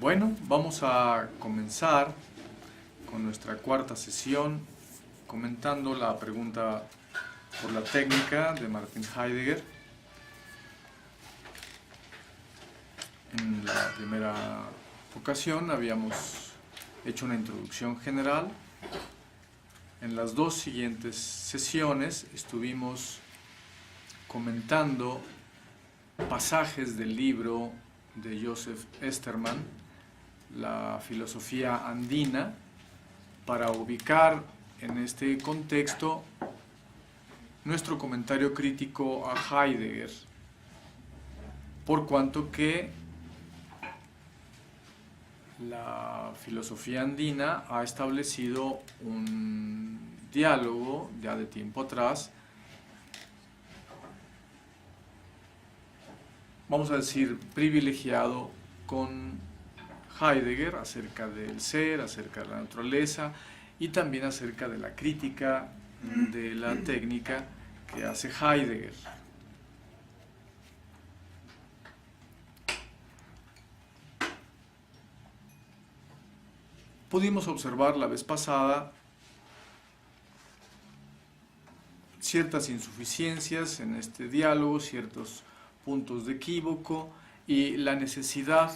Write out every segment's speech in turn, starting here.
Bueno, vamos a comenzar con nuestra cuarta sesión comentando la pregunta por la técnica de Martin Heidegger. En la primera ocasión habíamos hecho una introducción general. En las dos siguientes sesiones estuvimos comentando pasajes del libro de Joseph Esterman, La filosofía andina, para ubicar en este contexto nuestro comentario crítico a Heidegger, por cuanto que la filosofía andina ha establecido un diálogo ya de tiempo atrás, vamos a decir privilegiado, con Heidegger acerca del ser, acerca de la naturaleza y también acerca de la crítica de la técnica que hace Heidegger. Pudimos observar la vez pasada ciertas insuficiencias en este diálogo, ciertos puntos de equívoco y la necesidad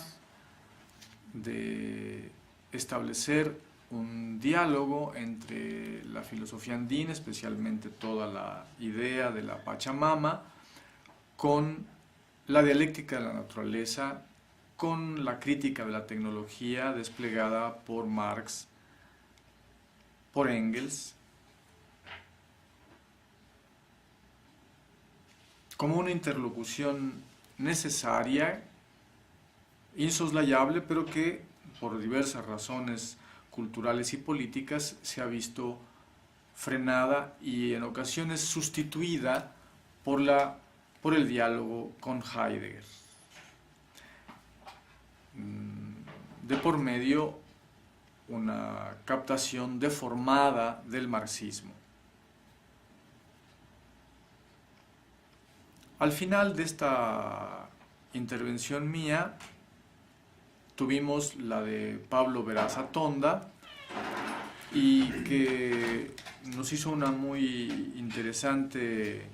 de establecer un diálogo entre la filosofía andina, especialmente toda la idea de la Pachamama, con la dialéctica de la naturaleza, con la crítica de la tecnología desplegada por Marx, por Engels, como una interlocución necesaria, insoslayable, pero que por diversas razones culturales y políticas se ha visto frenada y en ocasiones sustituida por el diálogo con Heidegger, de por medio una captación deformada del marxismo. Al final de esta intervención mía tuvimos la de Pablo Veraza Tonda, y que nos hizo una muy interesante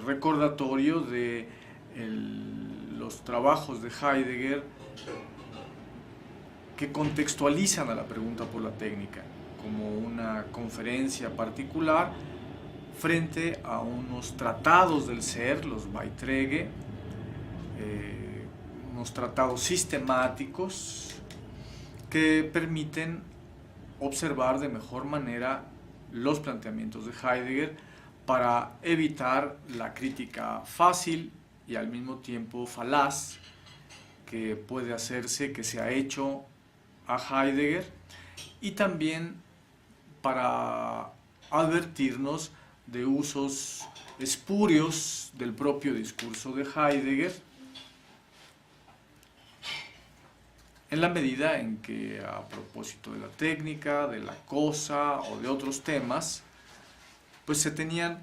recordatorio de los trabajos de Heidegger que contextualizan a la pregunta por la técnica como una conferencia particular frente a unos tratados del ser, los Beiträge, unos tratados sistemáticos que permiten observar de mejor manera los planteamientos de Heidegger para evitar la crítica fácil y al mismo tiempo falaz que puede hacerse, que se ha hecho a Heidegger, y también para advertirnos de usos espurios del propio discurso de Heidegger, en la medida en que, a propósito de la técnica, de la cosa o de otros temas, pues se tenían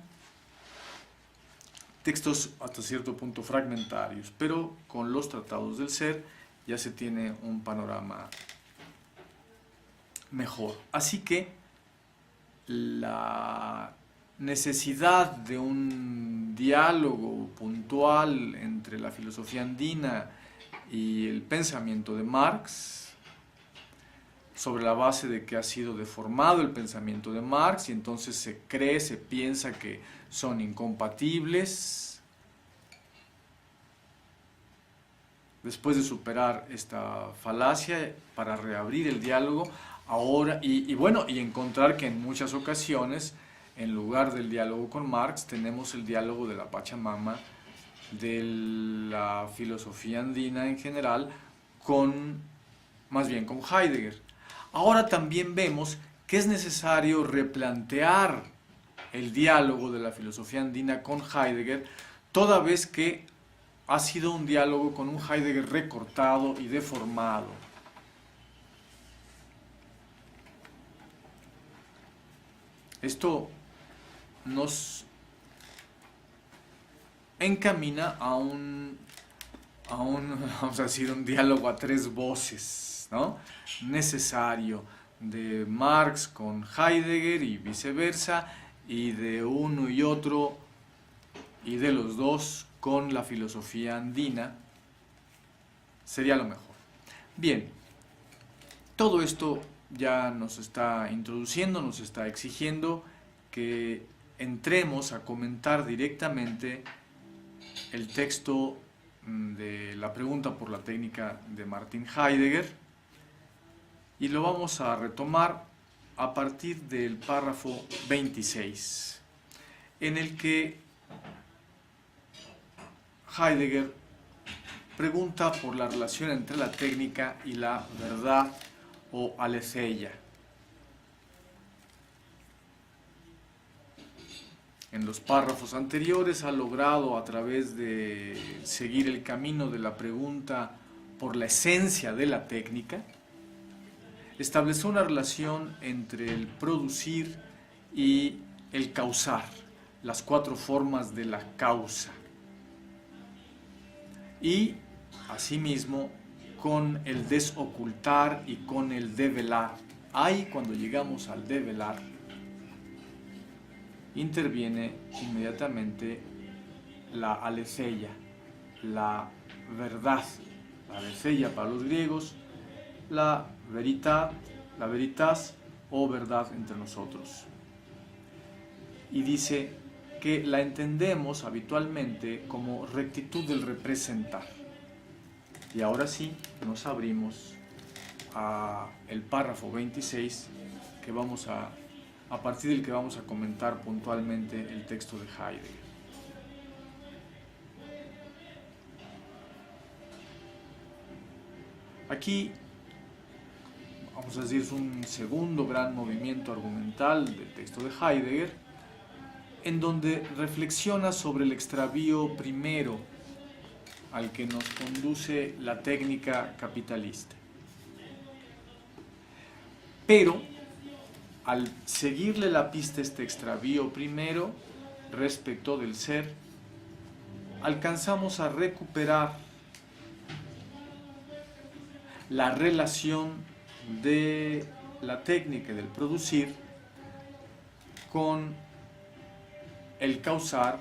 textos hasta cierto punto fragmentarios, pero con los tratados del ser ya se tiene un panorama mejor. Así que la necesidad de un diálogo puntual entre la filosofía andina y el pensamiento de Marx, sobre la base de que ha sido deformado el pensamiento de Marx y entonces se piensa que son incompatibles. Después de superar esta falacia, para reabrir el diálogo, ahora, y encontrar que en muchas ocasiones, en lugar del diálogo con Marx, tenemos el diálogo de la Pachamama, de la filosofía andina en general, más bien con Heidegger. Ahora también vemos que es necesario replantear el diálogo de la filosofía andina con Heidegger, toda vez que ha sido un diálogo con un Heidegger recortado y deformado. Esto nos encamina vamos a decir, un diálogo a tres voces, ¿no? Necesario, de Marx con Heidegger y viceversa, y de uno y otro, y de los dos con la filosofía andina, sería lo mejor. Bien, todo esto ya nos está introduciendo, nos está exigiendo que entremos a comentar directamente el texto de la pregunta por la técnica de Martin Heidegger, y lo vamos a retomar a partir del párrafo 26, en el que Heidegger pregunta por la relación entre la técnica y la verdad o aletheia. En los párrafos anteriores ha logrado, a través de seguir el camino de la pregunta por la esencia de la técnica, establecer una relación entre el producir y el causar, las cuatro formas de la causa, y asimismo con el desocultar y con el develar. Ahí, cuando llegamos al develar, interviene inmediatamente la aletheia, la verdad. La aletheia para los griegos, la veritas o verdad entre nosotros. Y dice que la entendemos habitualmente como rectitud del representar. Y ahora sí, nos abrimos a el párrafo 26, que a partir del que vamos a comentar puntualmente el texto de Heidegger. Aquí, vamos a decir, es un segundo gran movimiento argumental del texto de Heidegger, en donde reflexiona sobre el extravío primero al que nos conduce la técnica capitalista. Pero, al seguirle la pista a este extravío primero respecto del ser, alcanzamos a recuperar la relación de la técnica del producir con el causar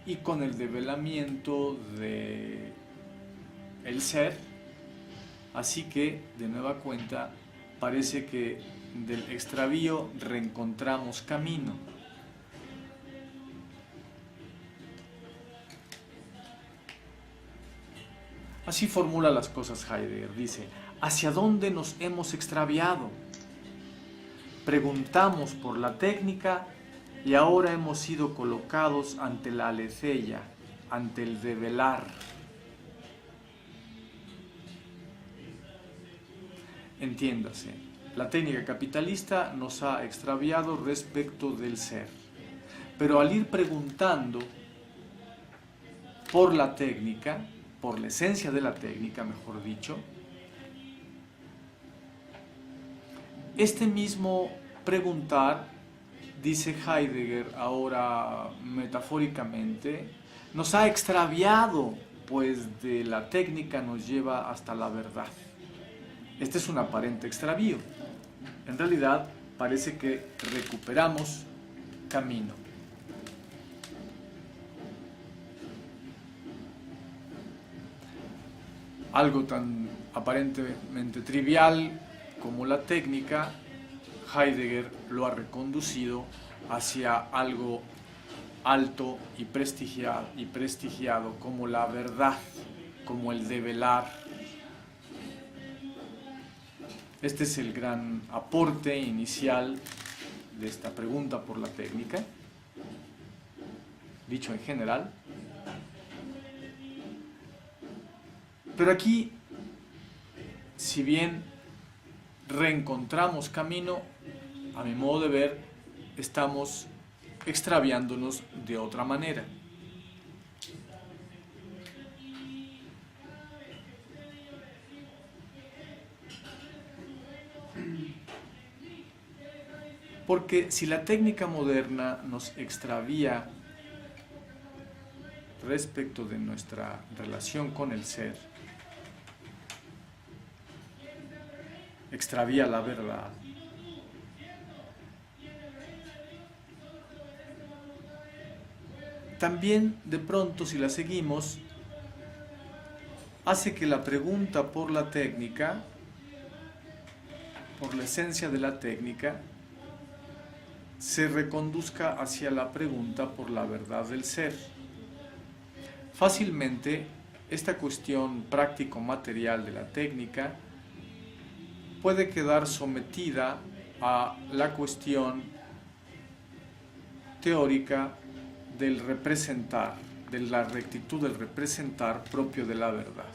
y con el develamiento de el ser. Así que, de nueva cuenta, parece que del extravío reencontramos camino. Así formula las cosas Heidegger. Dice: ¿hacia dónde nos hemos extraviado? Preguntamos por la técnica y ahora hemos sido colocados ante la aletheia, ante el develar. Entiéndase, la técnica capitalista nos ha extraviado respecto del ser, pero al ir preguntando por la técnica, por la esencia de la técnica, mejor dicho, este mismo preguntar, dice Heidegger ahora metafóricamente, nos ha extraviado, pues de la técnica nos lleva hasta la verdad. Este es un aparente extravío. En realidad parece que recuperamos camino. Algo tan aparentemente trivial como la técnica, Heidegger lo ha reconducido hacia algo alto y prestigiado como la verdad, como el develar. Este es el gran aporte inicial de esta pregunta por la técnica, dicho en general. Pero aquí, si bien reencontramos camino, a mi modo de ver, estamos extraviándonos de otra manera. Porque si la técnica moderna nos extravía respecto de nuestra relación con el ser extravía la verdad, también de pronto, si la seguimos, hace que la pregunta por la técnica, por la esencia de la técnica, se reconduzca hacia la pregunta por la verdad del ser. Fácilmente, esta cuestión práctico-material de la técnica puede quedar sometida a la cuestión teórica del representar, de la rectitud del representar propio de la verdad.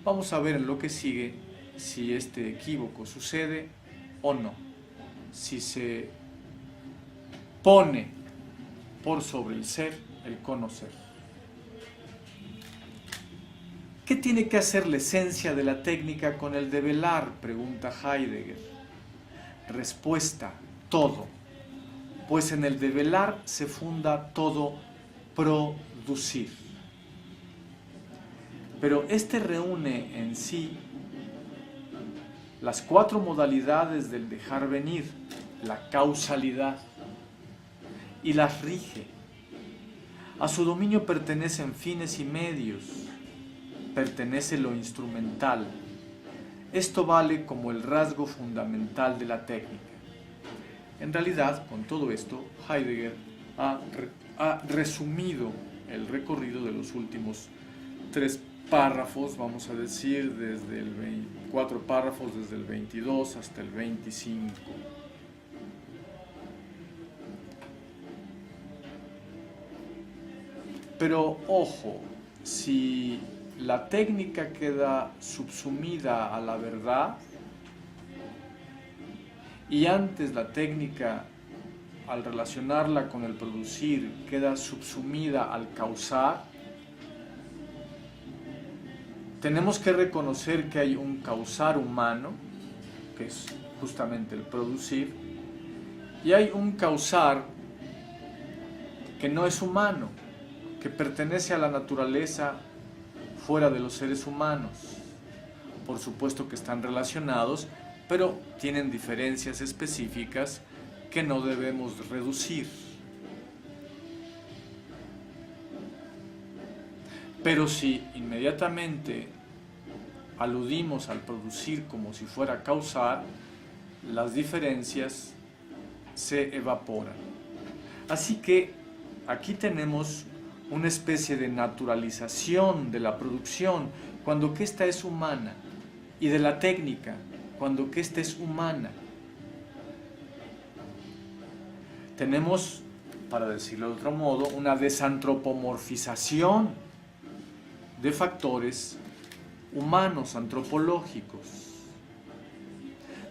Vamos a ver en lo que sigue si este equívoco sucede o no, si se pone por sobre el ser el conocer. ¿Qué tiene que hacer la esencia de la técnica con el develar?, pregunta Heidegger. Respuesta: todo, pues en el develar se funda todo producir. Pero este reúne en sí las 4 modalidades del dejar venir, la causalidad, y las rige. A su dominio pertenecen fines y medios, pertenece lo instrumental. Esto vale como el rasgo fundamental de la técnica. En realidad, con todo esto, Heidegger ha resumido el recorrido de los últimos 3 párrafos, vamos a decir, desde el 4 párrafos, desde el 22 hasta el 25. Pero ojo, si la técnica queda subsumida a la verdad, y antes la técnica, al relacionarla con el producir, queda subsumida al causar, tenemos que reconocer que hay un causar humano, que es justamente el producir, y hay un causar que no es humano, que pertenece a la naturaleza fuera de los seres humanos. Por supuesto que están relacionados, pero tienen diferencias específicas que no debemos reducir. Pero si inmediatamente aludimos al producir como si fuera causar, las diferencias se evaporan. Así que aquí tenemos una especie de naturalización de la producción, cuando que ésta es humana, y de la técnica, cuando que ésta es humana. Tenemos, para decirlo de otro modo, una desantropomorfización de factores humanos, antropológicos.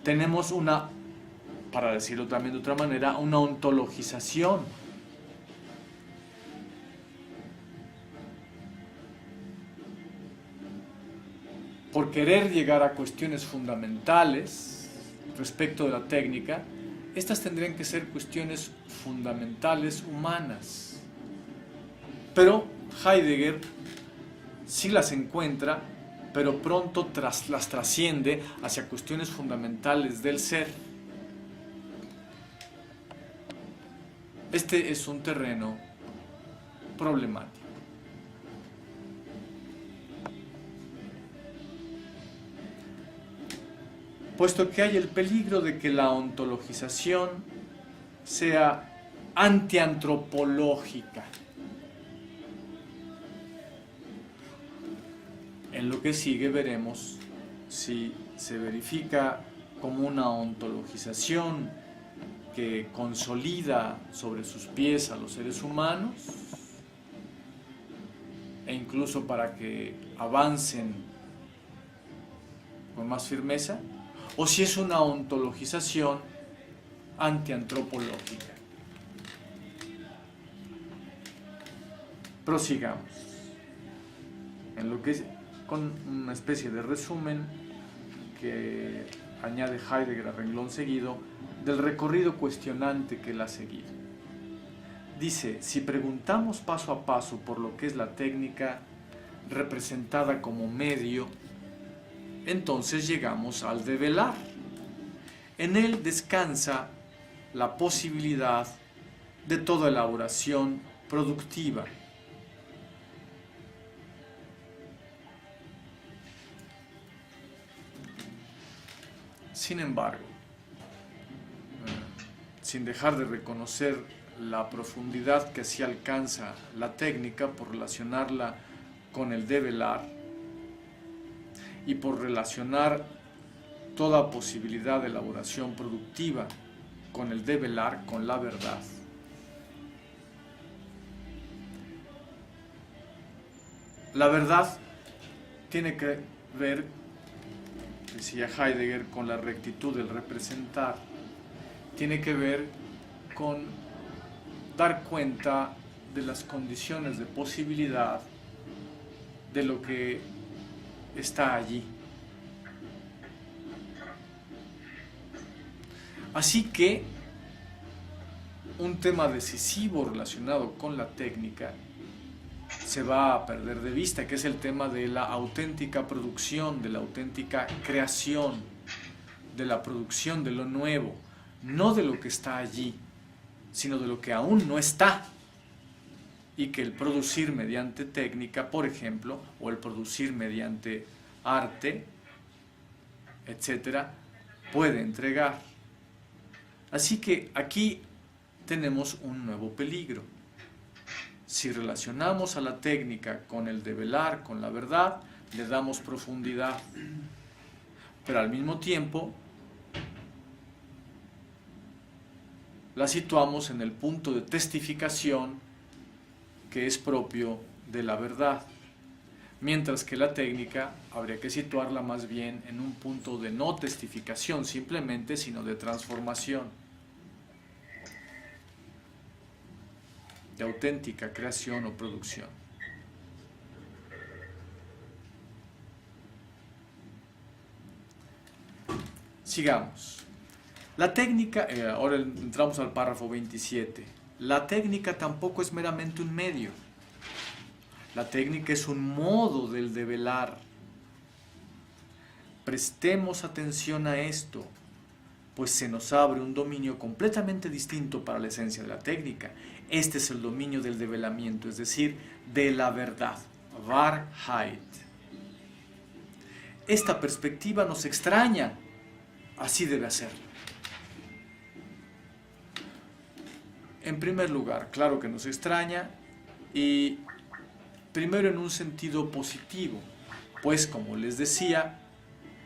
Tenemos una, para decirlo también de otra manera, una ontologización. Por querer llegar a cuestiones fundamentales respecto de la técnica, estas tendrían que ser cuestiones fundamentales humanas. Pero Heidegger sí las encuentra, pero pronto las trasciende hacia cuestiones fundamentales del ser. Este es un terreno problemático. Puesto que hay el peligro de que la ontologización sea antiantropológica. En lo que sigue veremos si se verifica como una ontologización que consolida sobre sus pies a los seres humanos, e incluso para que avancen con más firmeza, o si es una ontologización antiantropológica. Prosigamos en lo que con una especie de resumen que añade Heidegger a renglón seguido del recorrido cuestionante que él ha seguido. Dice, si preguntamos paso a paso por lo que es la técnica representada como medio, entonces llegamos al develar. En él descansa la posibilidad de toda elaboración productiva. Sin embargo, sin dejar de reconocer la profundidad que así alcanza la técnica por relacionarla con el develar y por relacionar toda posibilidad de elaboración productiva con el develar, con la verdad. La verdad tiene que ver, decía Heidegger, con la rectitud del representar, tiene que ver con dar cuenta de las condiciones de posibilidad de lo que está allí. Así que un tema decisivo relacionado con la técnica se va a perder de vista, que es el tema de la auténtica producción, de la auténtica creación, de la producción de lo nuevo, no de lo que está allí, sino de lo que aún no está, y que el producir mediante técnica, por ejemplo, o el producir mediante arte, etcétera, puede entregar. Así que aquí tenemos un nuevo peligro. Si relacionamos a la técnica con el develar, con la verdad, le damos profundidad, pero al mismo tiempo la situamos en el punto de testificación que es propio de la verdad, mientras que la técnica habría que situarla más bien en un punto de no testificación simplemente, sino de transformación, de auténtica creación o producción. Sigamos. La técnica, ahora entramos al párrafo 27. La técnica tampoco es meramente un medio. La técnica es un modo del develar. Prestemos atención a esto, pues se nos abre un dominio completamente distinto para la esencia de la técnica. Este es el dominio del develamiento, es decir, de la verdad, Wahrheit. Esta perspectiva nos extraña, así debe hacerlo. En primer lugar, claro que nos extraña, y primero en un sentido positivo, pues como les decía,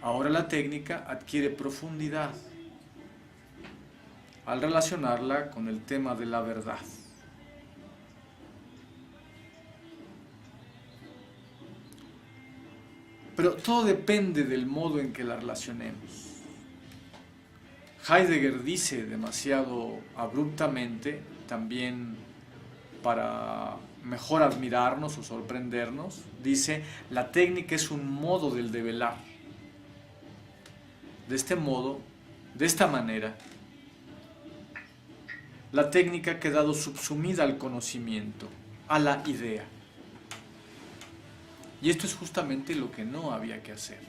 ahora la técnica adquiere profundidad al relacionarla con el tema de la verdad. Pero todo depende del modo en que la relacionemos. Heidegger dice demasiado abruptamente, también para mejor admirarnos o sorprendernos, dice: la técnica es un modo del develar. De este modo, de esta manera, la técnica ha quedado subsumida al conocimiento, a la idea. Y esto es justamente lo que no había que hacer.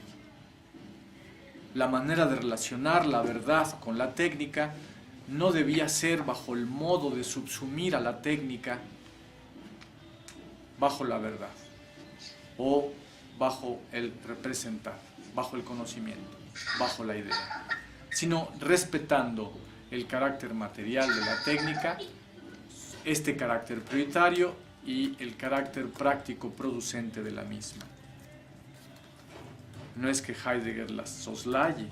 La manera de relacionar la verdad con la técnica no debía ser bajo el modo de subsumir a la técnica bajo la verdad o bajo el representar, bajo el conocimiento, bajo la idea, sino respetando el carácter material de la técnica, este carácter prioritario y el carácter práctico producente de la misma. No es que Heidegger las soslaye,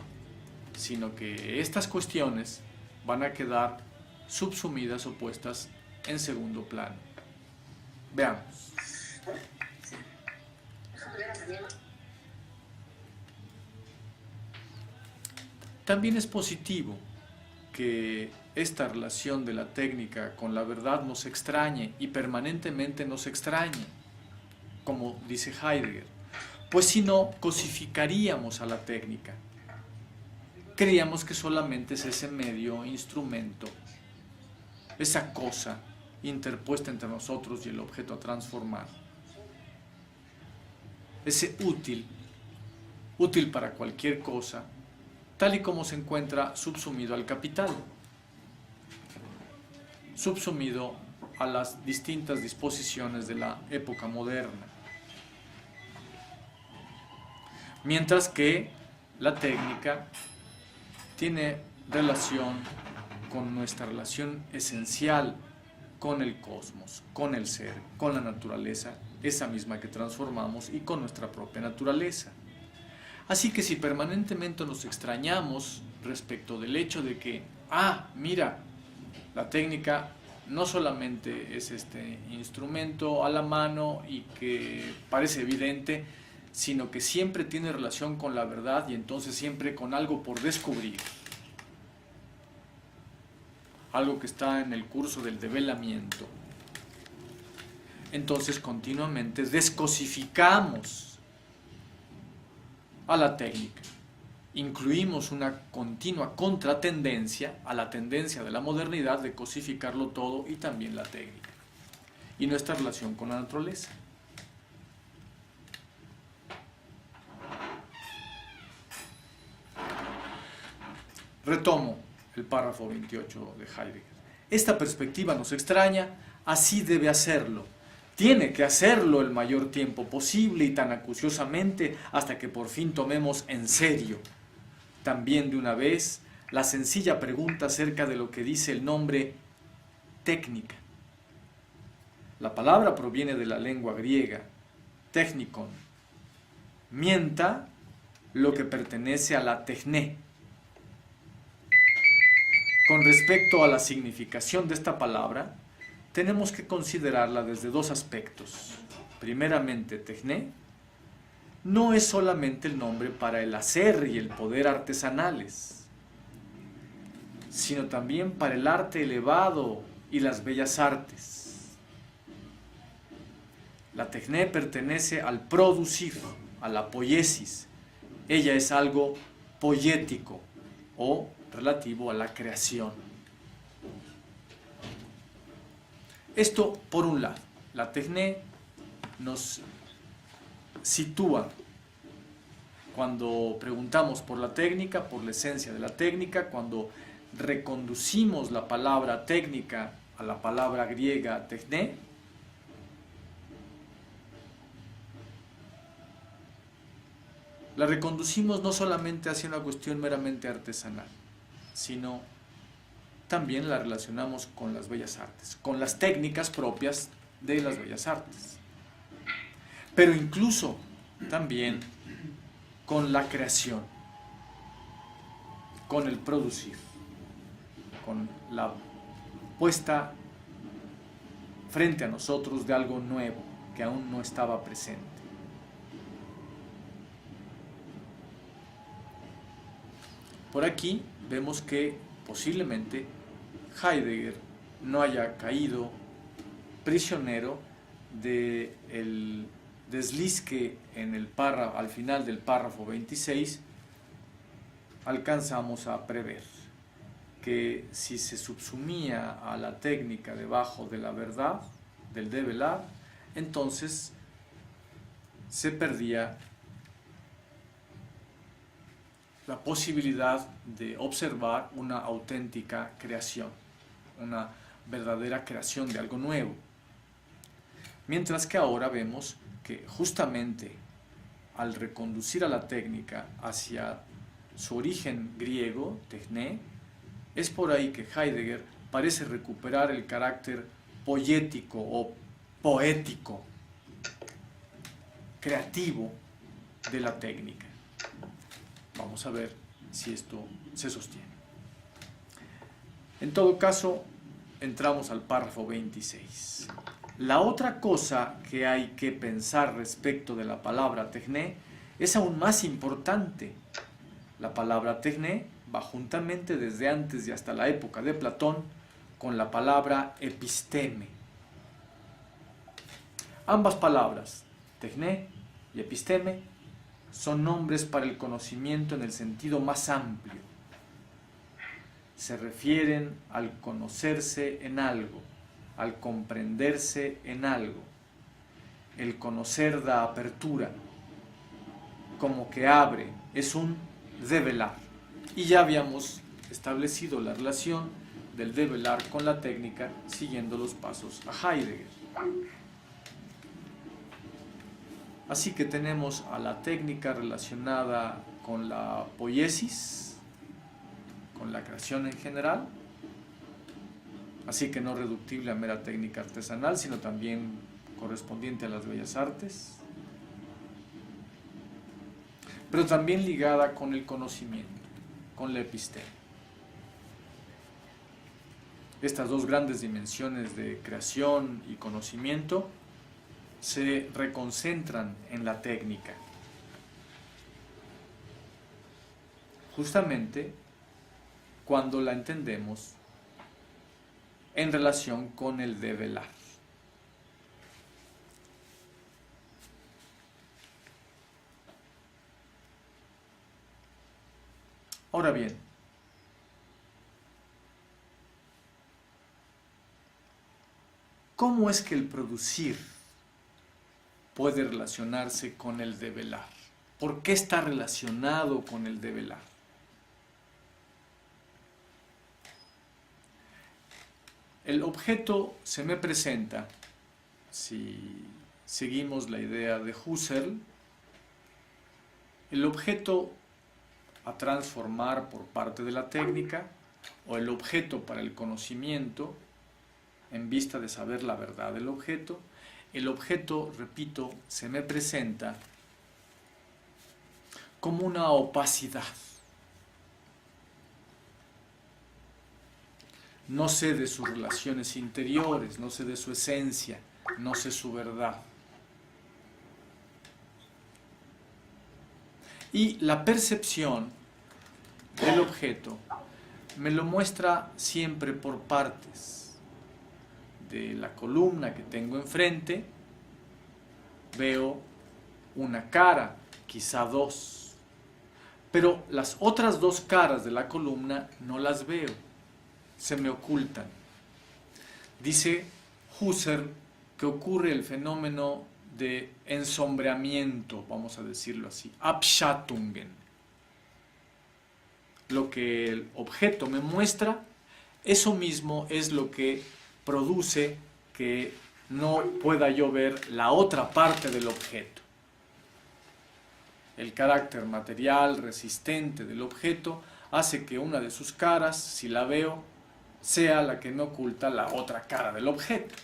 sino que estas cuestiones van a quedar subsumidas o puestas en segundo plano. Veamos. También es positivo que esta relación de la técnica con la verdad nos extrañe y permanentemente nos extrañe, como dice Heidegger, pues si no, cosificaríamos a la técnica. Creíamos que solamente es ese medio, instrumento, esa cosa interpuesta entre nosotros y el objeto a transformar. Ese útil para cualquier cosa, tal y como se encuentra subsumido al capital, subsumido a las distintas disposiciones de la época moderna. Mientras que la técnica tiene relación con nuestra relación esencial con el cosmos, con el ser, con la naturaleza, esa misma que transformamos, y con nuestra propia naturaleza. Así que si permanentemente nos extrañamos respecto del hecho de que, mira, la técnica no solamente es este instrumento a la mano y que parece evidente, sino que siempre tiene relación con la verdad y entonces siempre con algo por descubrir, algo que está en el curso del develamiento. Entonces continuamente descosificamos a la técnica, incluimos una continua contratendencia a la tendencia de la modernidad de cosificarlo todo y también la técnica y nuestra relación con la naturaleza. Retomo el párrafo 28 de Heidegger. Esta perspectiva nos extraña, así debe hacerlo. Tiene que hacerlo el mayor tiempo posible y tan acuciosamente hasta que por fin tomemos en serio, también de una vez, la sencilla pregunta acerca de lo que dice el nombre técnica. La palabra proviene de la lengua griega, technikon, mienta lo que pertenece a la techné. Con respecto a la significación de esta palabra, tenemos que considerarla desde dos aspectos. Primeramente, techné no es solamente el nombre para el hacer y el poder artesanales, sino también para el arte elevado y las bellas artes. La techné pertenece al producir, a la poiesis. Ella es algo poético o relativo a la creación. Esto por un lado. La techné nos sitúa cuando preguntamos por la técnica, por la esencia de la técnica, cuando reconducimos la palabra técnica a la palabra griega techné. La reconducimos no solamente hacia una cuestión meramente artesanal, sino también la relacionamos con las bellas artes, con las técnicas propias de las bellas artes, pero incluso también con la creación, con el producir, con la puesta frente a nosotros de algo nuevo que aún no estaba presente. Por aquí vemos que posiblemente Heidegger no haya caído prisionero del desliz que al final del párrafo 26 alcanzamos a prever, que si se subsumía a la técnica debajo de la verdad, del develar, entonces se perdía la posibilidad de observar una auténtica creación, una verdadera creación de algo nuevo. Mientras que ahora vemos que justamente al reconducir a la técnica hacia su origen griego, techné, es por ahí que Heidegger parece recuperar el carácter poético o poético, creativo de la técnica. Vamos a ver si esto se sostiene. En todo caso, entramos al párrafo 26. La otra cosa que hay que pensar respecto de la palabra techné es aún más importante. La palabra techné va juntamente desde antes y hasta la época de Platón con la palabra episteme. Ambas palabras, techné y episteme, son nombres para el conocimiento en el sentido más amplio. Se refieren al conocerse en algo, al comprenderse en algo. El conocer da apertura, como que abre, es un develar. Y ya habíamos establecido la relación del develar con la técnica siguiendo los pasos a Heidegger. Así que tenemos a la técnica relacionada con la poiesis, con la creación en general, así que no reductible a mera técnica artesanal, sino también correspondiente a las bellas artes, pero también ligada con el conocimiento, con la episteme. Estas dos grandes dimensiones de creación y conocimiento se reconcentran en la técnica, justamente cuando la entendemos en relación con el develar. Ahora bien, ¿cómo es que el producir puede relacionarse con el develar? ¿Por qué está relacionado con el develar? El objeto se me presenta, si seguimos la idea de Husserl, el objeto a transformar por parte de la técnica, o el objeto para el conocimiento, en vista de saber la verdad del objeto. El objeto, repito, se me presenta como una opacidad. No sé de sus relaciones interiores, no sé de su esencia, no sé su verdad. Y la percepción del objeto me lo muestra siempre por partes. De la columna que tengo enfrente, veo una cara, quizá dos. Pero las otras dos caras de la columna no las veo, se me ocultan. Dice Husserl que ocurre el fenómeno de ensombreamiento, vamos a decirlo así, Abschattungen. Lo que el objeto me muestra, eso mismo es lo que produce que no pueda yo ver la otra parte del objeto. El carácter material, resistente del objeto, hace que una de sus caras, si la veo, sea la que me oculta la otra cara del objeto.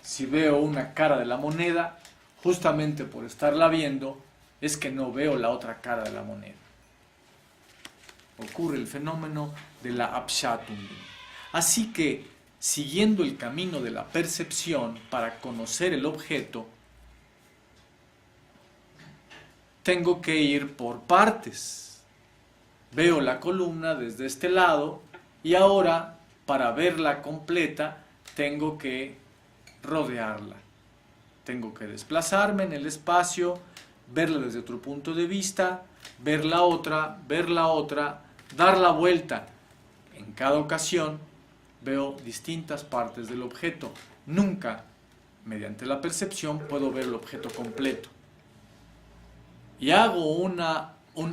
Si veo una cara de la moneda, justamente por estarla viendo, es que no veo la otra cara de la moneda. Ocurre el fenómeno de la Abschattung. Así que, siguiendo el camino de la percepción para conocer el objeto, tengo que ir por partes. Veo la columna desde este lado y ahora, para verla completa, tengo que rodearla. Tengo que desplazarme en el espacio, verla desde otro punto de vista, ver la otra, dar la vuelta. En cada ocasión veo distintas partes del objeto. Nunca, mediante la percepción, puedo ver el objeto completo. Y hago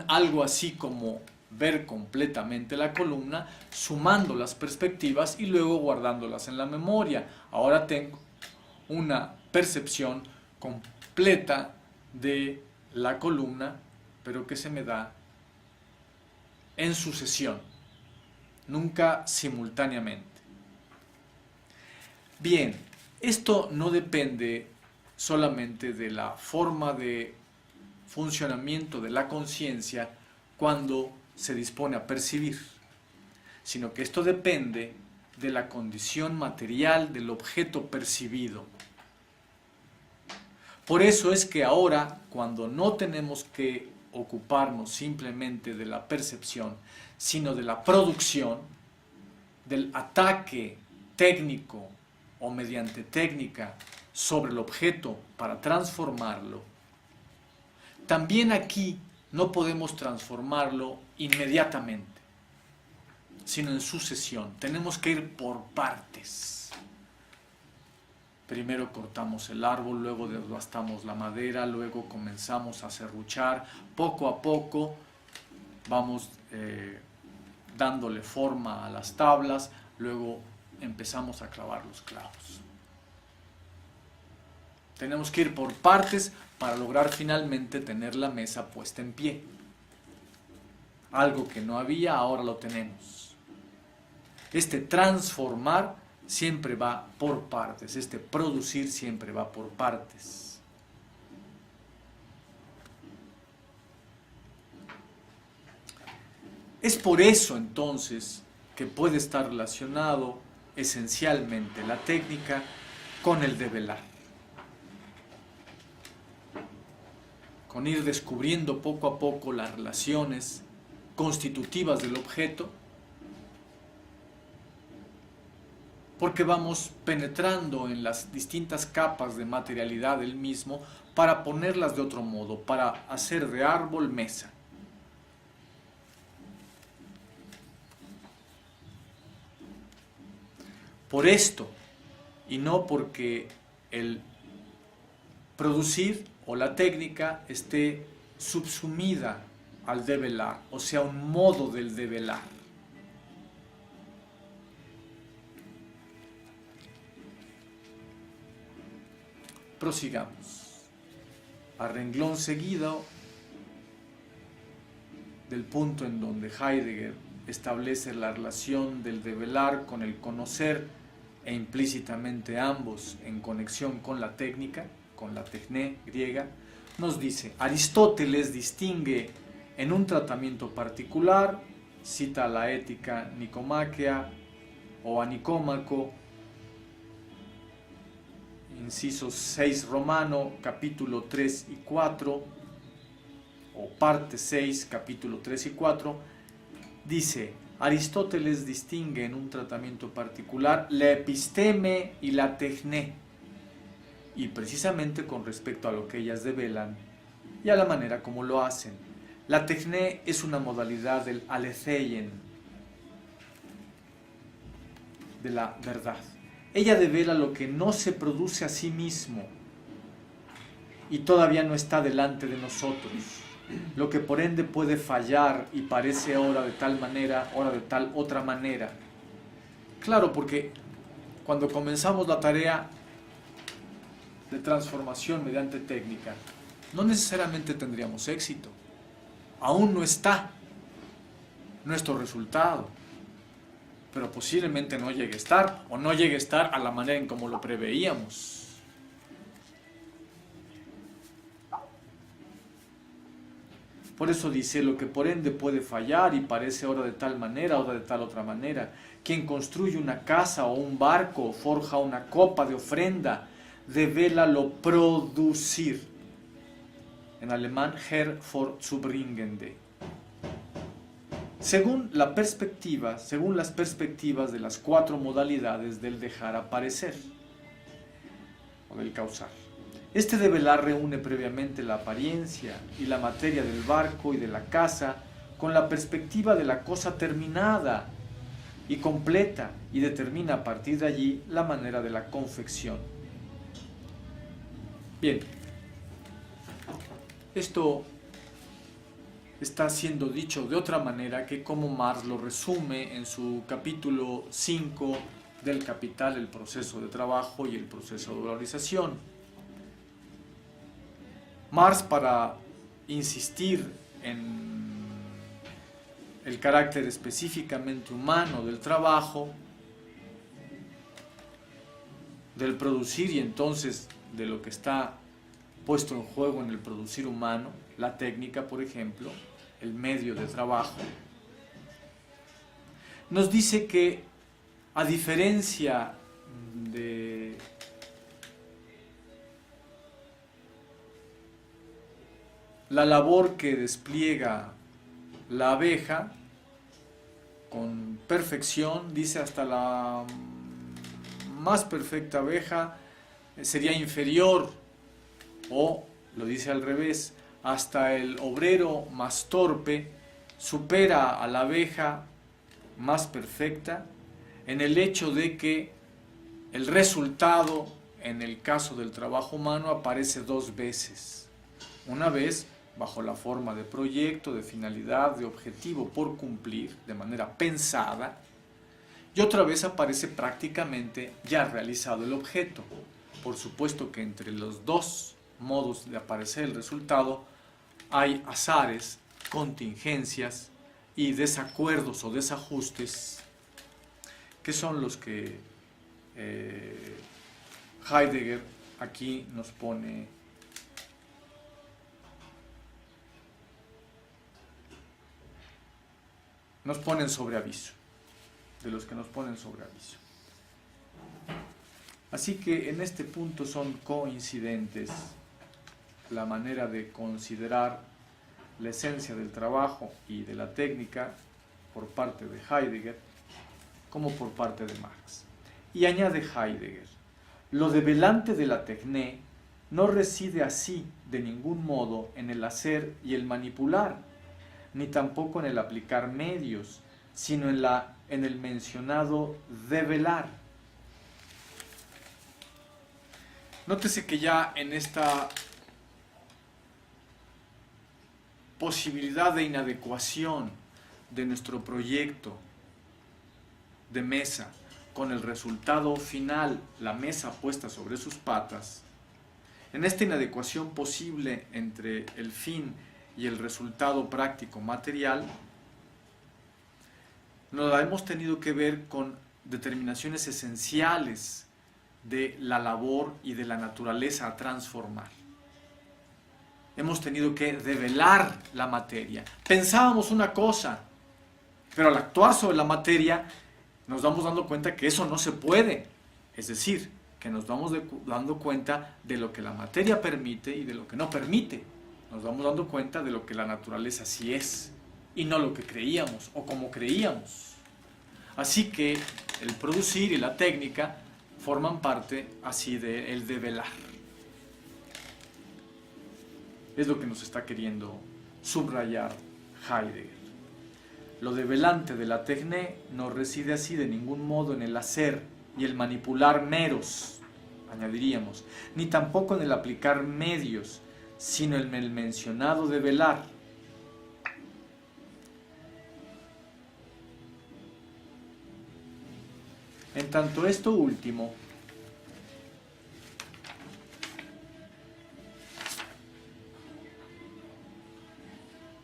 algo así como ver completamente la columna, sumando las perspectivas y luego guardándolas en la memoria. Ahora tengo una percepción completa de la columna, pero que se me da en sucesión, nunca simultáneamente. Bien, esto no depende solamente de la forma de funcionamiento de la conciencia cuando se dispone a percibir, sino que esto depende de la condición material del objeto percibido. Por eso es que ahora, cuando no tenemos que ocuparnos simplemente de la percepción, sino de la producción, del ataque técnico o mediante técnica sobre el objeto para transformarlo, también aquí no podemos transformarlo inmediatamente. sino en sucesión. Tenemos que ir por partes. Primero cortamos el árbol, luego desbastamos la madera, luego comenzamos a serruchar. Poco a poco vamos dándole forma a las tablas, luego empezamos a clavar los clavos. Tenemos que ir por partes para lograr finalmente tener la mesa puesta en pie. Algo que no había, ahora lo tenemos. Este transformar siempre va por partes, este producir siempre va por partes. Es por eso entonces que puede estar relacionado esencialmente la técnica con el develar, con ir descubriendo poco a poco las relaciones constitutivas del objeto, porque vamos penetrando en las distintas capas de materialidad del mismo para ponerlas de otro modo, para hacer de árbol mesa. Por esto, y no porque el producir o la técnica esté subsumida al develar, o sea, un modo del develar. Prosigamos. A renglón seguido del punto en donde Heidegger establece la relación del develar con el conocer e implícitamente ambos en conexión con la técnica, con la tecné griega, nos dice: Aristóteles distingue en un tratamiento particular, cita la ética nicomáquea o a Nicómaco, inciso 6 romano, capítulo 3 y 4, o parte 6, capítulo 3 y 4, dice: Aristóteles distingue en un tratamiento particular la episteme y la tecné, y precisamente con respecto a lo que ellas develan y a la manera como lo hacen. La tecné es una modalidad del aletheien, de la verdad. Ella devela lo que no se produce a sí mismo y todavía no está delante de nosotros, lo que por ende puede fallar y parece ahora de tal manera, ahora de tal otra manera. Claro, porque cuando comenzamos la tarea de transformación mediante técnica, no necesariamente tendríamos éxito. Aún no está nuestro resultado, pero posiblemente no llegue a estar, o no llegue a estar a la manera en como lo preveíamos. Por eso dice: lo que por ende puede fallar y parece ahora de tal manera, ahora de tal otra manera. Quien construye una casa o un barco o forja una copa de ofrenda, devela lo producir. En alemán, hervorzubringende. Según las perspectivas de las 4 modalidades del dejar aparecer o del causar. Este develar reúne previamente la apariencia y la materia del barco y de la casa con la perspectiva de la cosa terminada y completa, y determina a partir de allí la manera de la confección. Bien, esto está siendo dicho de otra manera que como Marx lo resume en su capítulo 5 del Capital, el proceso de trabajo y el proceso de valorización. Marx, para insistir en el carácter específicamente humano del trabajo, del producir, y entonces de lo que está puesto en juego en el producir humano, la técnica, por ejemplo, el medio de trabajo, nos dice que, a diferencia de la labor que despliega la abeja con perfección, dice, hasta la más perfecta abeja sería inferior, o lo dice al revés, hasta el obrero más torpe supera a la abeja más perfecta en el hecho de que el resultado, en el caso del trabajo humano, aparece dos veces. Una vez bajo la forma de proyecto, de finalidad, de objetivo por cumplir, de manera pensada, y otra vez aparece prácticamente ya realizado el objeto. Por supuesto que entre los dos modos de aparecer el resultado hay azares, contingencias y desacuerdos o desajustes, que son los que Heidegger aquí nos ponen sobre aviso, de los que nos ponen sobre aviso. Así que en este punto son coincidentes la manera de considerar la esencia del trabajo y de la técnica por parte de Heidegger como por parte de Marx. Y añade Heidegger: lo develante de la techné no reside así de ningún modo en el hacer y el manipular, ni tampoco en el aplicar medios, sino en el mencionado develar. Nótese que ya en esta posibilidad de inadecuación de nuestro proyecto de mesa con el resultado final, la mesa puesta sobre sus patas, en esta inadecuación posible entre el fin y el resultado práctico material, nos la hemos tenido que ver con determinaciones esenciales de la labor y de la naturaleza a transformar. Hemos tenido que develar la materia. Pensábamos una cosa, pero al actuar sobre la materia nos vamos dando cuenta que eso no se puede. Es decir, que nos vamos dando cuenta de lo que la materia permite y de lo que no permite. Nos vamos dando cuenta de lo que la naturaleza sí es y no lo que creíamos o como creíamos. Así que el producir y la técnica forman parte así del develar. Es lo que nos está queriendo subrayar Heidegger. Lo develante de la techné no reside así de ningún modo en el hacer y el manipular meros, añadiríamos, ni tampoco en el aplicar medios, sino en el mencionado develar. En tanto esto último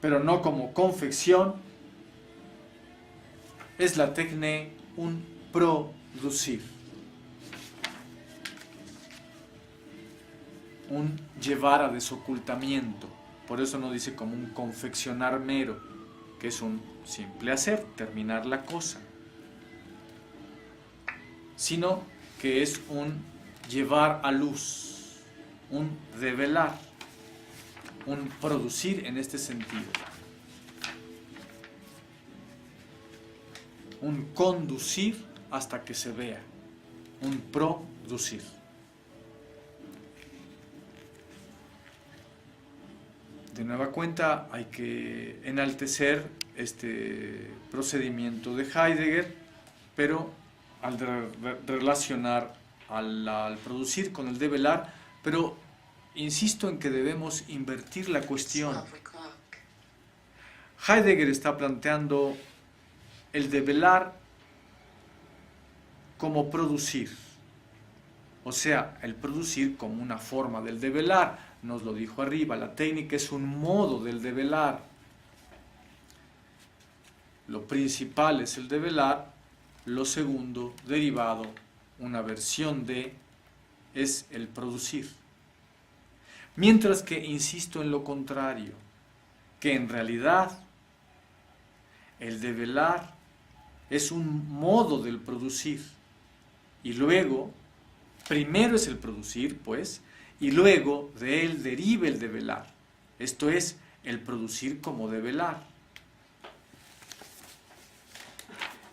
pero no como confección, es la techné un producir, un llevar a desocultamiento. Por eso no dice como un confeccionar mero, que es un simple hacer, terminar la cosa, sino que es un llevar a luz, un develar, un producir en este sentido, un conducir hasta que se vea, un producir. De nueva cuenta hay que enaltecer este procedimiento de Heidegger, pero al relacionar al producir con el develar, pero insisto en que debemos invertir la cuestión. Heidegger está planteando el develar como producir, o sea, el producir como una forma del develar. Nos lo dijo arriba, la técnica es un modo del develar. Lo principal es el develar, lo segundo, derivado, una versión de, es el producir. Mientras que insisto en lo contrario, que en realidad el develar es un modo del producir, y luego, primero es el producir, pues, y luego de él deriva el develar. Esto es, el producir como develar.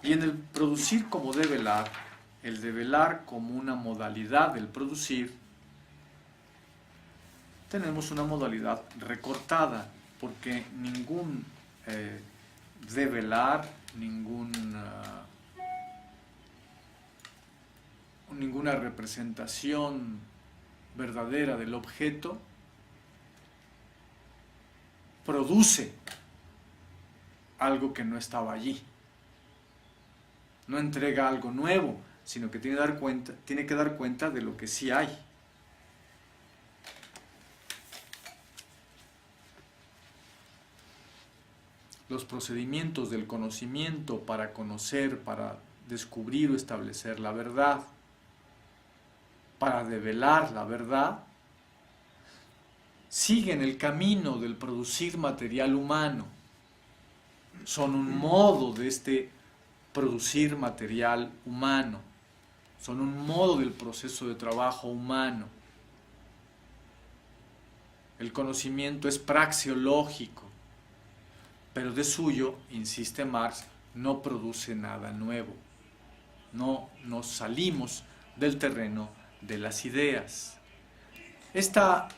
Y en el producir como develar, el develar como una modalidad del producir, tenemos una modalidad recortada, porque ningún develar ninguna representación verdadera del objeto, produce algo que no estaba allí. No entrega algo nuevo, sino que tiene que dar cuenta de lo que sí hay. Los procedimientos del conocimiento para conocer, para descubrir o establecer la verdad, para develar la verdad, siguen el camino del producir material humano. Son un modo de este producir material humano. Son un modo del proceso de trabajo humano. El conocimiento es praxeológico, pero de suyo, insiste Marx, no produce nada nuevo. No nos salimos del terreno de las ideas. Esta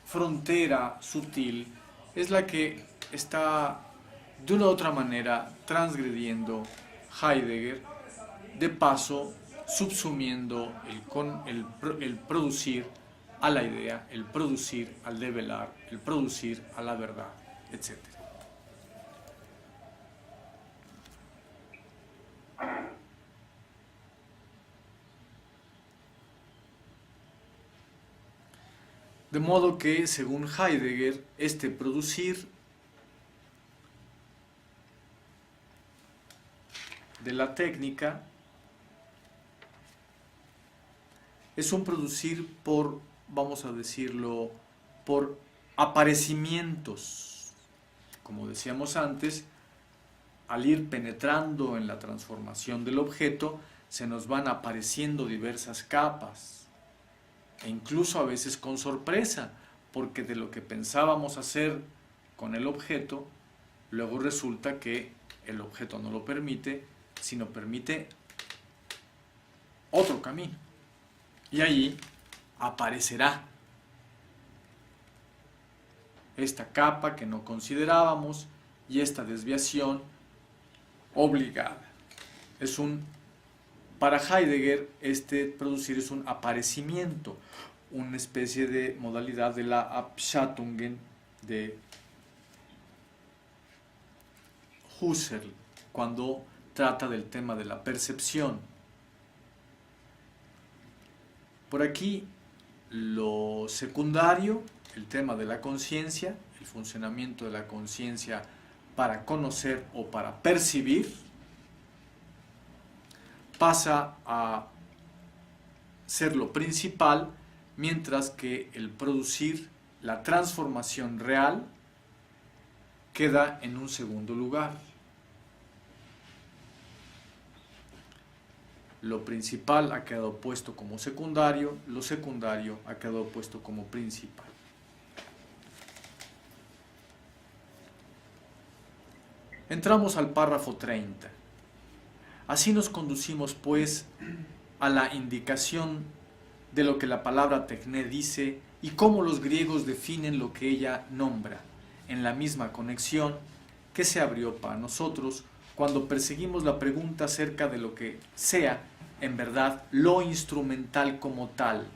frontera sutil es la que está de una u otra manera transgrediendo Heidegger, de paso subsumiendo el producir a la idea, el producir al develar, el producir a la verdad, etc. De modo que, según Heidegger, este producir de la técnica es un producir por, vamos a decirlo, por aparecimientos. Como decíamos antes, al ir penetrando en la transformación del objeto, se nos van apareciendo diversas capas. E incluso a veces con sorpresa, porque de lo que pensábamos hacer con el objeto, luego resulta que el objeto no lo permite, sino permite otro camino. Y allí aparecerá esta capa que no considerábamos y esta desviación obligada. Para Heidegger, este producir es un aparecimiento, una especie de modalidad de la Abschattungen de Husserl, cuando trata del tema de la percepción. Por aquí, lo secundario, el tema de la conciencia, el funcionamiento de la conciencia para conocer o para percibir, pasa a ser lo principal, mientras que el producir, la transformación real, queda en un segundo lugar. Lo principal ha quedado puesto como secundario, lo secundario ha quedado puesto como principal. Entramos al párrafo 30. Así nos conducimos, pues, a la indicación de lo que la palabra tekné dice y cómo los griegos definen lo que ella nombra, en la misma conexión que se abrió para nosotros cuando perseguimos la pregunta acerca de lo que sea, en verdad, lo instrumental como tal.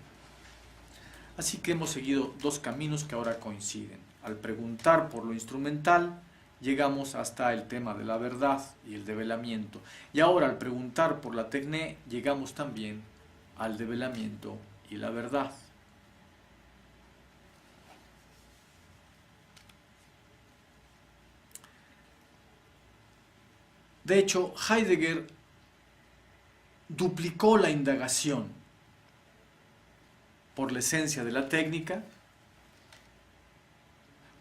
Así que hemos seguido dos caminos que ahora coinciden. Al preguntar por lo instrumental, llegamos hasta el tema de la verdad y el develamiento. Y ahora, al preguntar por la tekné, llegamos también al develamiento y la verdad. De hecho, Heidegger duplicó la indagación por la esencia de la técnica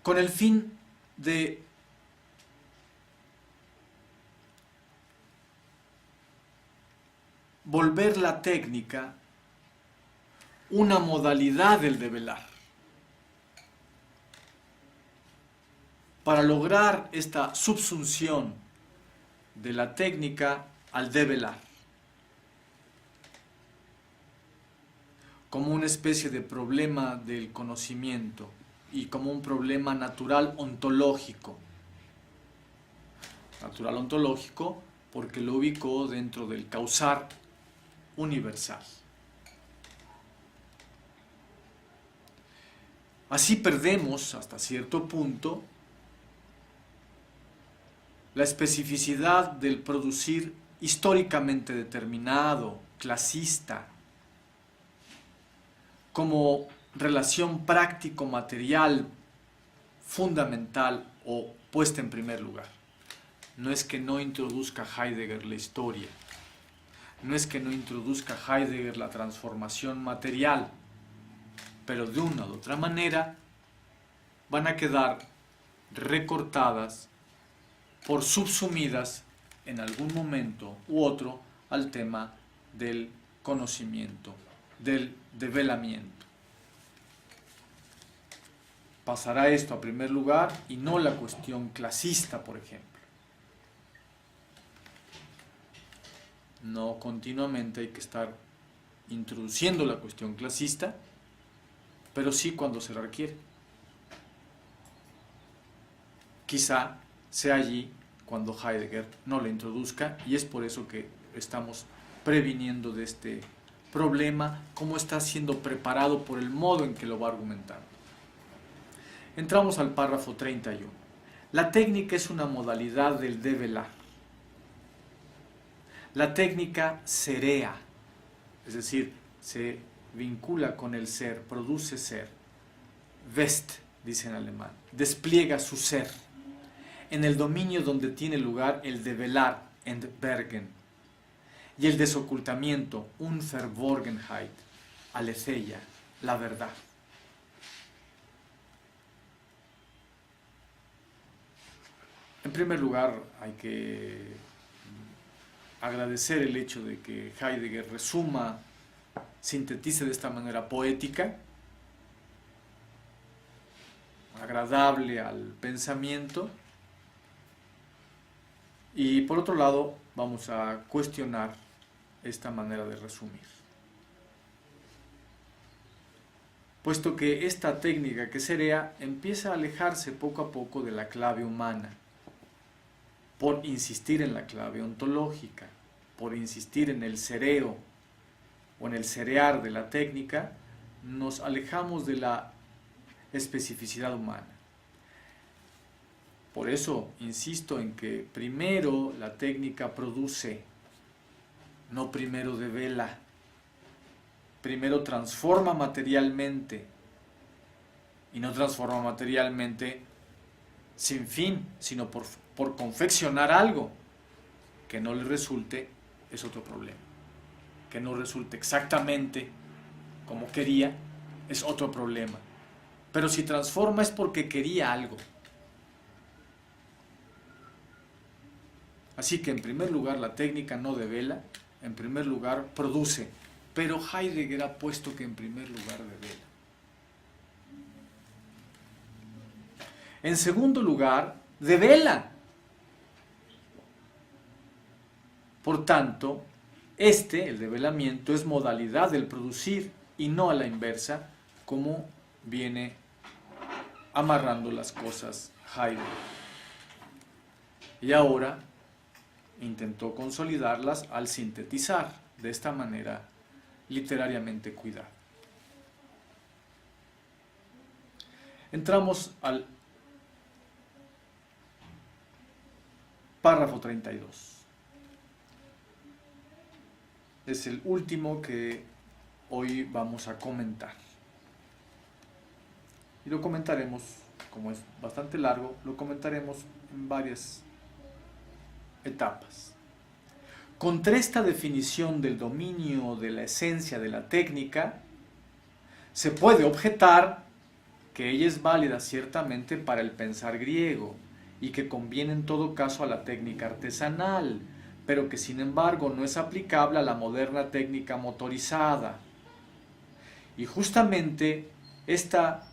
con el fin de volver la técnica una modalidad del develar. Para lograr esta subsunción de la técnica al develar, como una especie de problema del conocimiento y como un problema natural ontológico. natural ontológico, porque lo ubicó dentro del causar universal. Así perdemos, hasta cierto punto, la especificidad del producir históricamente determinado, clasista, como relación práctico-material fundamental o puesta en primer lugar. No es que no introduzca Heidegger la historia, no es que no introduzca Heidegger la transformación material, pero de una u otra manera van a quedar recortadas por subsumidas en algún momento u otro al tema del conocimiento, del develamiento. Pasará esto a primer lugar y no la cuestión clasista, por ejemplo. No continuamente hay que estar introduciendo la cuestión clasista, pero sí cuando se requiere. Quizá sea allí cuando Heidegger no la introduzca, y es por eso que estamos previniendo de este problema, cómo está siendo preparado por el modo en que lo va argumentando. Entramos al párrafo 31. La técnica es una modalidad del develar. La técnica serea, es decir, se vincula con el ser, produce ser. West, dice en alemán, despliega su ser en el dominio donde tiene lugar el develar, entbergen, y el desocultamiento, Unverborgenheit, aletheia, la verdad. En primer lugar, hay que agradecer el hecho de que Heidegger resuma, sintetice de esta manera poética, agradable al pensamiento. Y por otro lado, vamos a cuestionar esta manera de resumir. Puesto que esta técnica que sería empieza a alejarse poco a poco de la clave humana, por insistir en la clave ontológica, por insistir en el sereo o en el serear de la técnica, nos alejamos de la especificidad humana. Por eso insisto en que primero la técnica produce, no primero devela. Primero transforma materialmente, y no transforma materialmente sin fin, sino por confeccionar algo que no le resulte, es otro problema. Que no resulte exactamente como quería, es otro problema. Pero si transforma es porque quería algo. Así que en primer lugar la técnica no devela, en primer lugar produce, pero Heidegger ha puesto que en primer lugar devela. En segundo lugar, devela. Por tanto, el develamiento, es modalidad del producir y no a la inversa, como viene amarrando las cosas Heidegger. Y ahora intentó consolidarlas al sintetizar de esta manera literariamente cuidada. Entramos al párrafo 32. Es el último que hoy vamos a comentar. Y lo comentaremos, como es bastante largo, lo comentaremos en varias etapas. Contra esta definición del dominio de la esencia de la técnica, se puede objetar que ella es válida ciertamente para el pensar griego y que conviene en todo caso a la técnica artesanal, pero que sin embargo no es aplicable a la moderna técnica motorizada. Y justamente esta,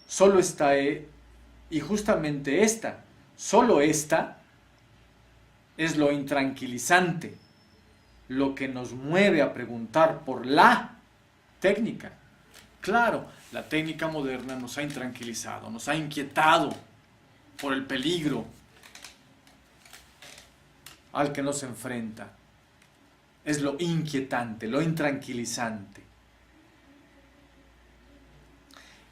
solo esta es lo intranquilizante, lo que nos mueve a preguntar por la técnica. Claro, la técnica moderna nos ha intranquilizado, nos ha inquietado por el peligro al que nos enfrenta. Es lo inquietante, lo intranquilizante.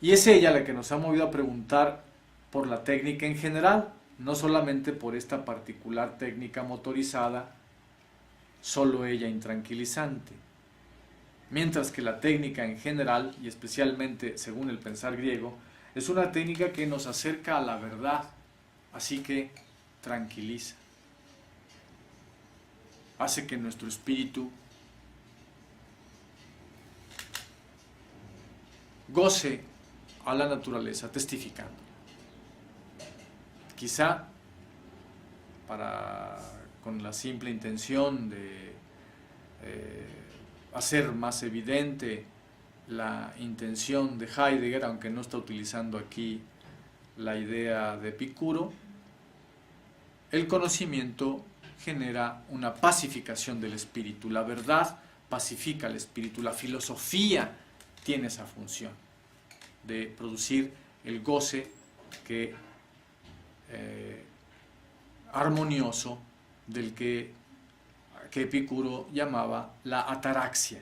Y es ella la que nos ha movido a preguntar por la técnica en general, no solamente por esta particular técnica motorizada, solo ella intranquilizante. Mientras que la técnica en general, y especialmente según el pensar griego, es una técnica que nos acerca a la verdad, así que tranquiliza. Hace que nuestro espíritu goce a la naturaleza testificando. Quizá con la simple intención de hacer más evidente la intención de Heidegger, aunque no está utilizando aquí la idea de Epicuro, el conocimiento genera una pacificación del espíritu. La verdad pacifica el espíritu. La filosofía tiene esa función de producir el goce armonioso del que Epicuro llamaba la ataraxia.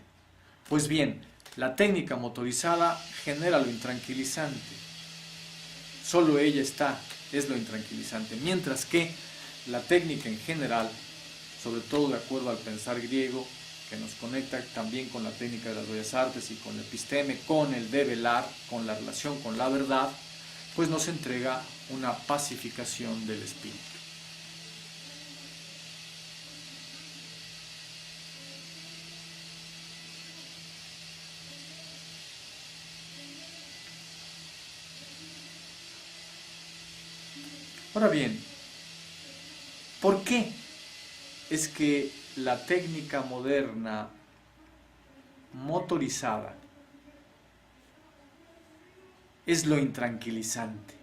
Pues bien, la técnica motorizada genera lo intranquilizante. Solo ella es lo intranquilizante, mientras que la técnica en general, sobre todo de acuerdo al pensar griego, que nos conecta también con la técnica de las bellas artes y con el episteme, con el develar, con la relación con la verdad, pues nos entrega una pacificación del espíritu. Ahora bien, ¿por qué es que la técnica moderna motorizada es lo intranquilizante?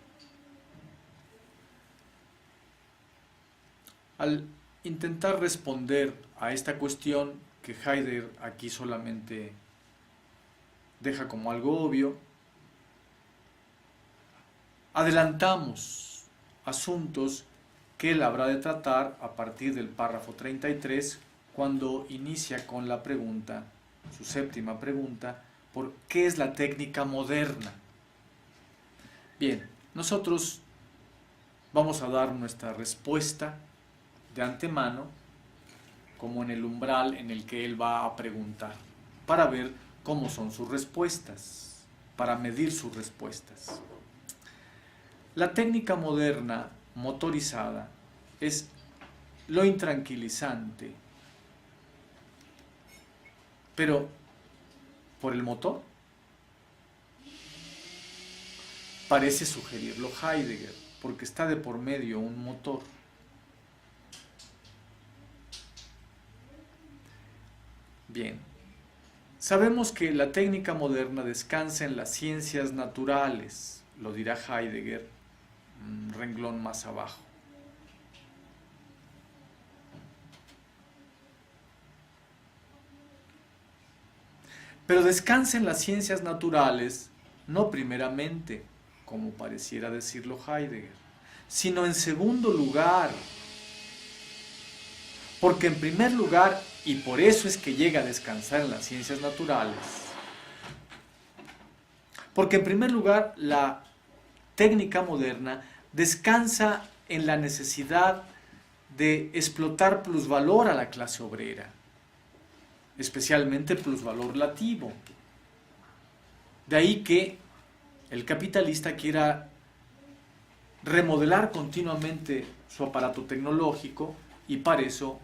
Al intentar responder a esta cuestión que Heidegger aquí solamente deja como algo obvio, adelantamos asuntos que él habrá de tratar a partir del párrafo 33, cuando inicia con la pregunta, su séptima pregunta, por ¿qué es la técnica moderna? Bien, nosotros vamos a dar nuestra respuesta de antemano, como en el umbral en el que él va a preguntar, para ver cómo son sus respuestas, para medir sus respuestas. La técnica moderna motorizada es lo intranquilizante, pero por el motor. Parece sugerirlo Heidegger, porque está de por medio un motor. Bien, sabemos que la técnica moderna descansa en las ciencias naturales, lo dirá Heidegger, un renglón más abajo. Pero descansa en las ciencias naturales, no primeramente, como pareciera decirlo Heidegger, sino en segundo lugar. Porque en primer lugar, y por eso es que llega a descansar en las ciencias naturales, porque en primer lugar la técnica moderna descansa en la necesidad de explotar plusvalor a la clase obrera, especialmente plusvalor lativo. De ahí que el capitalista quiera remodelar continuamente su aparato tecnológico y para eso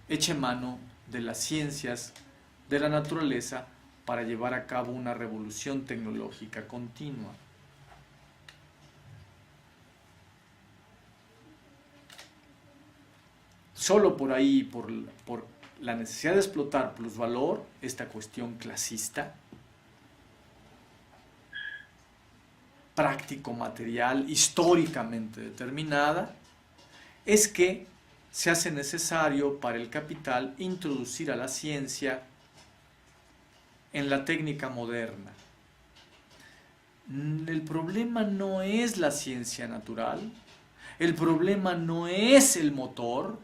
eche mano de las ciencias de la naturaleza para llevar a cabo una revolución tecnológica continua. Solo por ahí, por la necesidad de explotar plusvalor, esta cuestión clasista, práctico, material, históricamente determinada, es que se hace necesario para el capital introducir a la ciencia en la técnica moderna. El problema no es la ciencia natural, el problema no es el motor,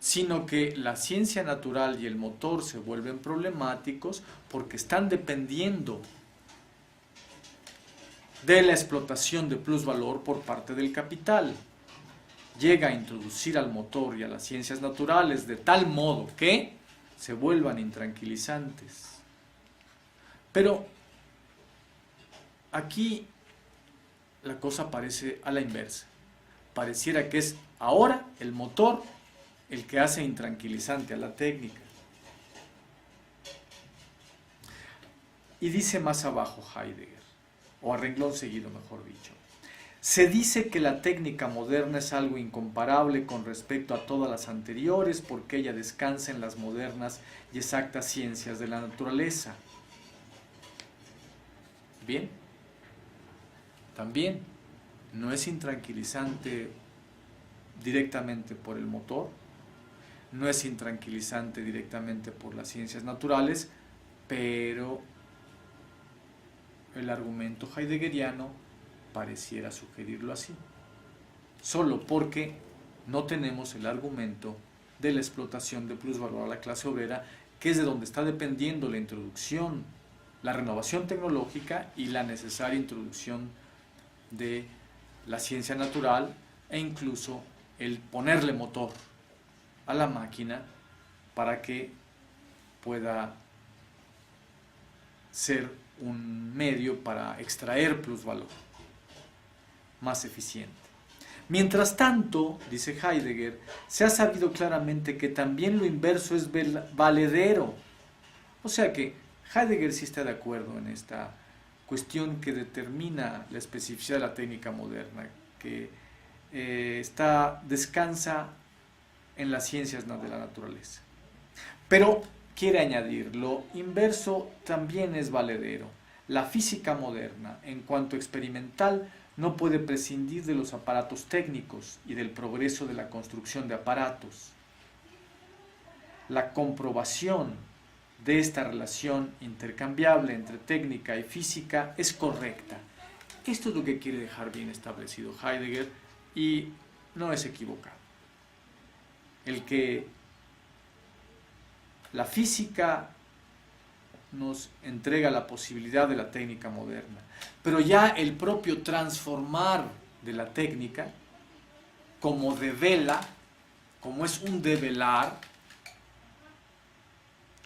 sino que la ciencia natural y el motor se vuelven problemáticos porque están dependiendo de la explotación de plusvalor por parte del capital. Llega a introducir al motor y a las ciencias naturales de tal modo que se vuelvan intranquilizantes. Pero aquí la cosa parece a la inversa. Pareciera que es ahora el motor el que hace intranquilizante a la técnica. Y dice más abajo Heidegger, o a renglón seguido mejor dicho, se dice que la técnica moderna es algo incomparable con respecto a todas las anteriores porque ella descansa en las modernas y exactas ciencias de la naturaleza. Bien, también no es intranquilizante directamente por el motor, no es intranquilizante directamente por las ciencias naturales, pero el argumento heideggeriano pareciera sugerirlo así, solo porque no tenemos el argumento de la explotación de plusvalor a la clase obrera, que es de donde está dependiendo la introducción, la renovación tecnológica y la necesaria introducción de la ciencia natural e incluso el ponerle motor a la máquina para que pueda ser un medio para extraer plusvalor más eficiente. Mientras tanto, dice Heidegger, se ha sabido claramente que también lo inverso es valedero. O sea que Heidegger sí está de acuerdo en esta cuestión que determina la especificidad de la técnica moderna, que descansa en las ciencias de la naturaleza. Pero quiere añadir, lo inverso también es valedero. La física moderna, en cuanto experimental, no puede prescindir de los aparatos técnicos y del progreso de la construcción de aparatos. La comprobación de esta relación intercambiable entre técnica y física es correcta. Esto es lo que quiere dejar bien establecido Heidegger y no es equivocado. El que la física nos entrega la posibilidad de la técnica moderna, pero ya el propio transformar de la técnica, como devela, como es un develar,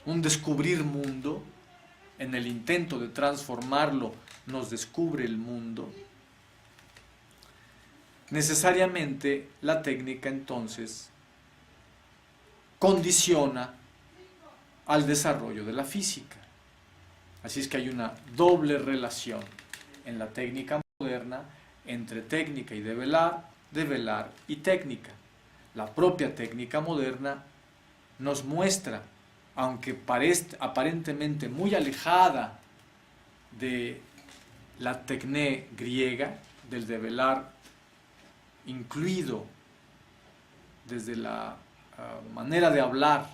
un descubrir mundo, en el intento de transformarlo nos descubre el mundo, necesariamente la técnica entonces condiciona al desarrollo de la física. Así es que hay una doble relación en la técnica moderna entre técnica y develar, develar y técnica. La propia técnica moderna nos muestra, aunque parezca aparentemente muy alejada de la tecné griega, del develar incluido desde la manera de hablar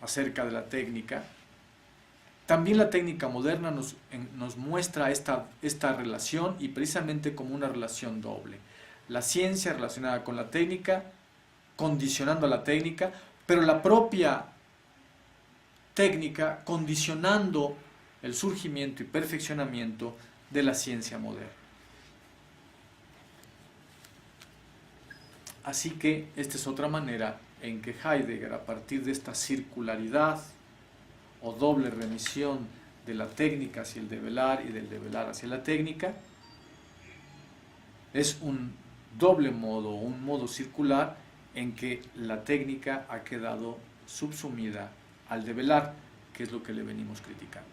acerca de la técnica, también la técnica moderna nos muestra esta relación, y precisamente como una relación doble. La ciencia relacionada con la técnica, condicionando a la técnica, pero la propia técnica condicionando el surgimiento y perfeccionamiento de la ciencia moderna. Así que esta es otra manera en que Heidegger, a partir de esta circularidad o doble remisión de la técnica hacia el develar y del develar hacia la técnica, es un doble modo, un modo circular en que la técnica ha quedado subsumida al develar, que es lo que le venimos criticando.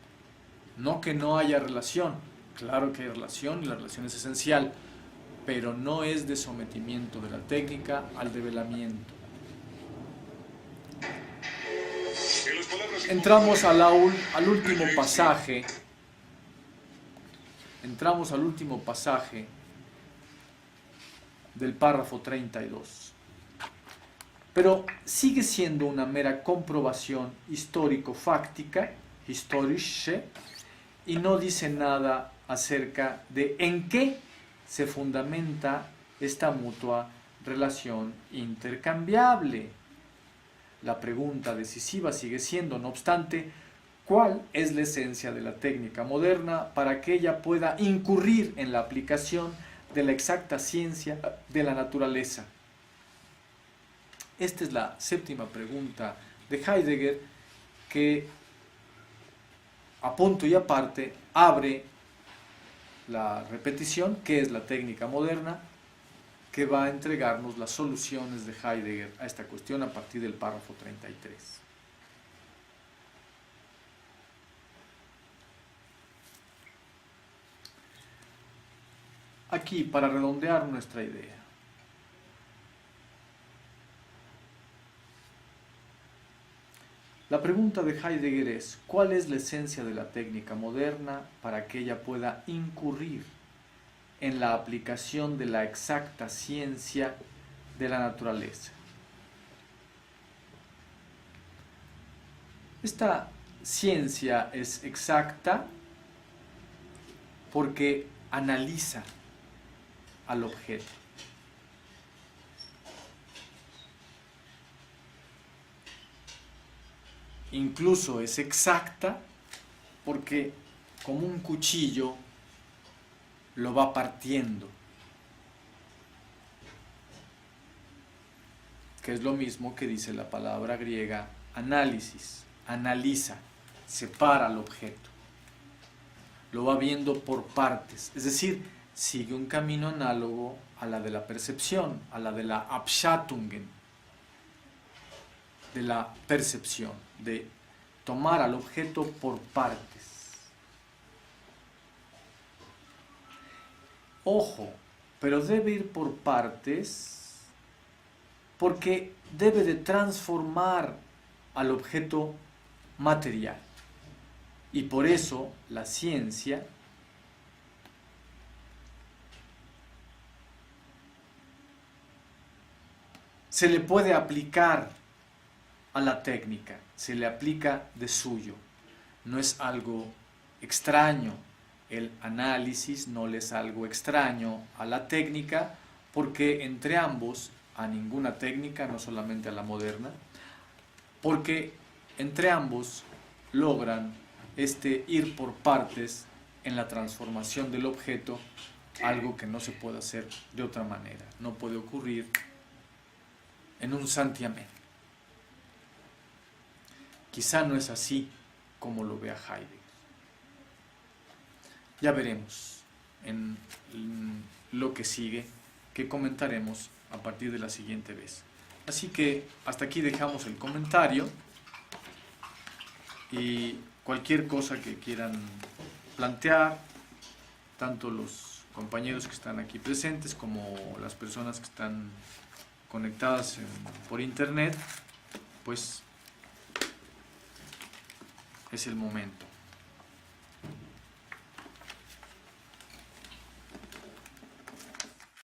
No que no haya relación, claro que hay relación y la relación es esencial, pero no es de sometimiento de la técnica al develamiento. Entramos al último pasaje. Entramos al último pasaje del párrafo 32. Pero sigue siendo una mera comprobación histórico-fáctica, historische, y no dice nada acerca de en qué se fundamenta esta mutua relación intercambiable. La pregunta decisiva sigue siendo, no obstante, ¿cuál es la esencia de la técnica moderna para que ella pueda incurrir en la aplicación de la exacta ciencia de la naturaleza? Esta es la séptima pregunta de Heidegger, que a punto y aparte abre la repetición, que es la técnica moderna, que va a entregarnos las soluciones de Heidegger a esta cuestión a partir del párrafo 33. Aquí, para redondear nuestra idea, la pregunta de Heidegger es: ¿cuál es la esencia de la técnica moderna para que ella pueda incurrir en la aplicación de la exacta ciencia de la naturaleza? Esta ciencia es exacta porque analiza al objeto. Incluso es exacta porque, como un cuchillo, lo va partiendo, que es lo mismo que dice la palabra griega análisis. Analiza, separa al objeto, lo va viendo por partes, es decir, sigue un camino análogo a la de la percepción, a la de la Abschattungen, de la percepción, de tomar al objeto por partes. Ojo, pero debe ir por partes porque debe de transformar al objeto material. Y por eso la ciencia se le puede aplicar a la técnica, se le aplica de suyo. No es algo extraño. El análisis no le es algo extraño a la técnica, porque entre ambos, a ninguna técnica, no solamente a la moderna, porque entre ambos logran ir por partes en la transformación del objeto, algo que no se puede hacer de otra manera, no puede ocurrir en un santiamén. Quizá no es así como lo vea Heidegger. Ya veremos en lo que sigue, que comentaremos a partir de la siguiente vez. Así que hasta aquí dejamos el comentario, y cualquier cosa que quieran plantear, tanto los compañeros que están aquí presentes como las personas que están conectadas por internet, pues es el momento.